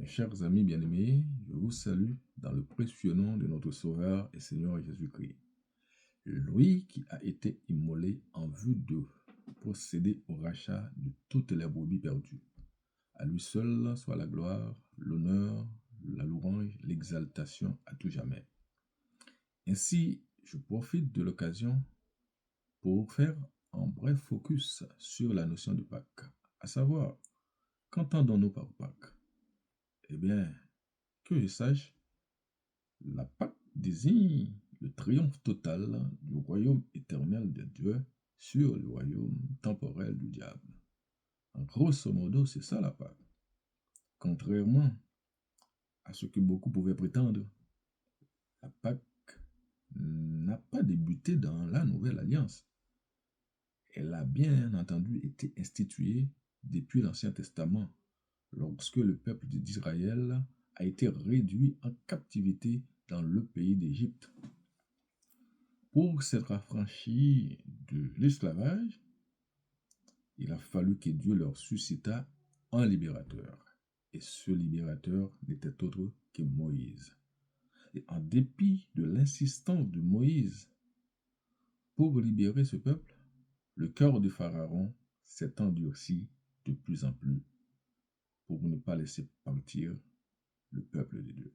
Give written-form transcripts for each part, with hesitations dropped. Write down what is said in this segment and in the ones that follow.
Chers amis bien-aimés, je vous salue dans le précieux nom de notre Sauveur et Seigneur Jésus-Christ. Lui qui a été immolé en vue de procéder au rachat de toutes les brebis perdues. À lui seul soit la gloire, l'honneur, la louange, l'exaltation à tout jamais. Ainsi, je profite de l'occasion pour faire un bref focus sur la notion de Pâques, à savoir, qu'entendons-nous par Pâques? Eh bien, que je sache, la Pâque désigne le triomphe total du royaume éternel de Dieu sur le royaume temporel du diable. En grosso modo, c'est ça la Pâque. Contrairement à ce que beaucoup pouvaient prétendre, la Pâque n'a pas débuté dans la Nouvelle Alliance. Elle a bien entendu été instituée depuis l'Ancien Testament, lorsque le peuple d'Israël a été réduit en captivité dans le pays d'Égypte. Pour s'être affranchi de l'esclavage, il a fallu que Dieu leur suscita un libérateur. Et ce libérateur n'était autre que Moïse. Et en dépit de l'insistance de Moïse pour libérer ce peuple, le cœur de Pharaon s'est endurci de plus en plus pour ne pas laisser partir le peuple de Dieu.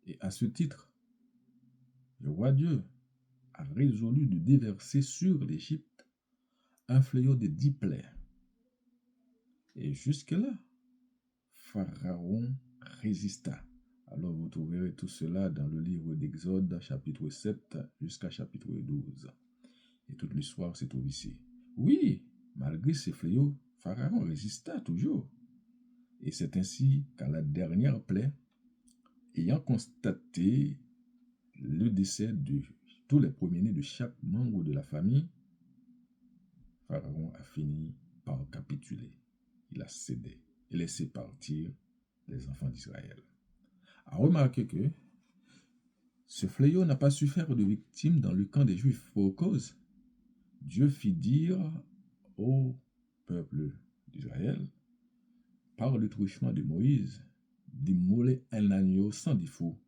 Et à ce titre, le roi Dieu a résolu de déverser sur l'Égypte un fléau de 10 plaies. Et jusque-là, Pharaon résista. Alors vous trouverez tout cela dans le livre d'Exode, chapitre 7 jusqu'à chapitre 12. Et toute l'histoire se trouve ici. Oui, malgré ces fléaux, Pharaon résista toujours. Et c'est ainsi qu'à la dernière plaie, ayant constaté le décès de tous les premiers-nés de chaque membre de la famille, Pharaon a fini par capituler. Il a cédé et laissé partir les enfants d'Israël. A remarquer que ce fléau n'a pas su faire de victimes dans le camp des Juifs. Pour cause, Dieu fit dire au peuple d'Israël, par le truchement de Moïse, d'immoler un agneau sans défaut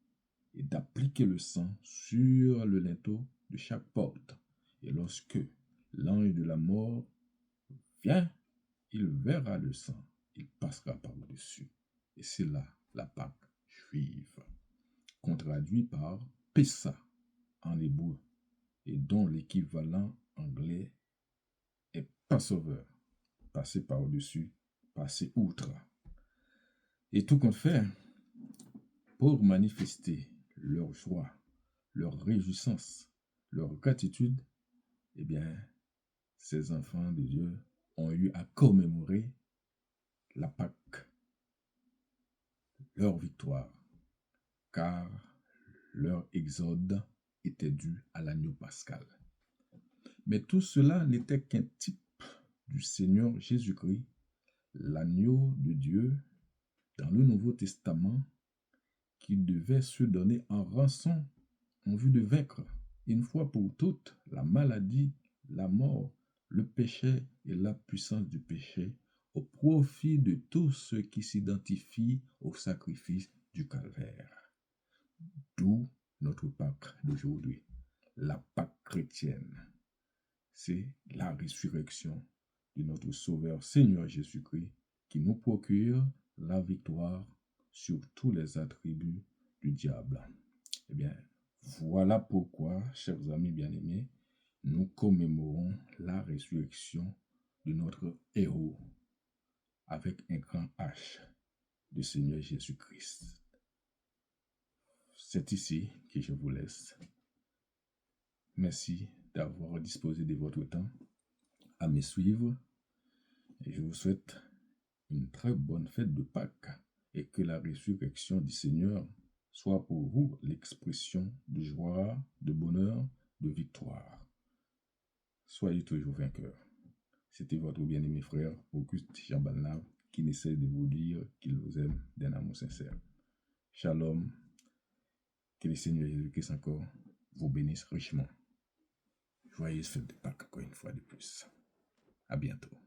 et d'appliquer le sang sur le linteau de chaque porte. Et lorsque l'ange de la mort vient, il verra le sang, il passera par-dessus. Et c'est là la Pâque juive, qu'on traduit par Pessa en hébreu, et dont l'équivalent anglais est Passover, passer par-dessus, passer outre. Et tout compte fait pour manifester leur joie, leur réjouissance, leur gratitude, eh bien, ces enfants de Dieu ont eu à commémorer la Pâque, leur victoire, car leur exode était dû à l'agneau pascal. Mais tout cela n'était qu'un type du Seigneur Jésus-Christ, l'agneau de Dieu dans le Nouveau Testament, qui devait se donner en rançon en vue de vaincre une fois pour toutes la maladie, la mort, le péché et la puissance du péché au profit de tous ceux qui s'identifient au sacrifice du calvaire. D'où notre Pâque d'aujourd'hui, la Pâque chrétienne. C'est la résurrection de notre Sauveur Seigneur Jésus-Christ qui nous procure la victoire sur tous les attributs du diable. Eh bien, voilà pourquoi, chers amis bien-aimés, nous commémorons la résurrection de notre héros avec un grand H, de Seigneur Jésus-Christ. C'est ici que je vous laisse. Merci d'avoir disposé de votre temps à me suivre et je vous souhaite une très bonne fête de Pâques et que la résurrection du Seigneur soit pour vous l'expression de joie, de bonheur, de victoire. Soyez toujours vainqueurs. C'était votre bien-aimé frère Auguste Chabalnave qui n'essaie de vous dire qu'il vous aime d'un amour sincère. Shalom, que le Seigneur Jésus-Christ encore vous bénisse richement. Joyeuse fête de Pâques encore une fois de plus. À bientôt.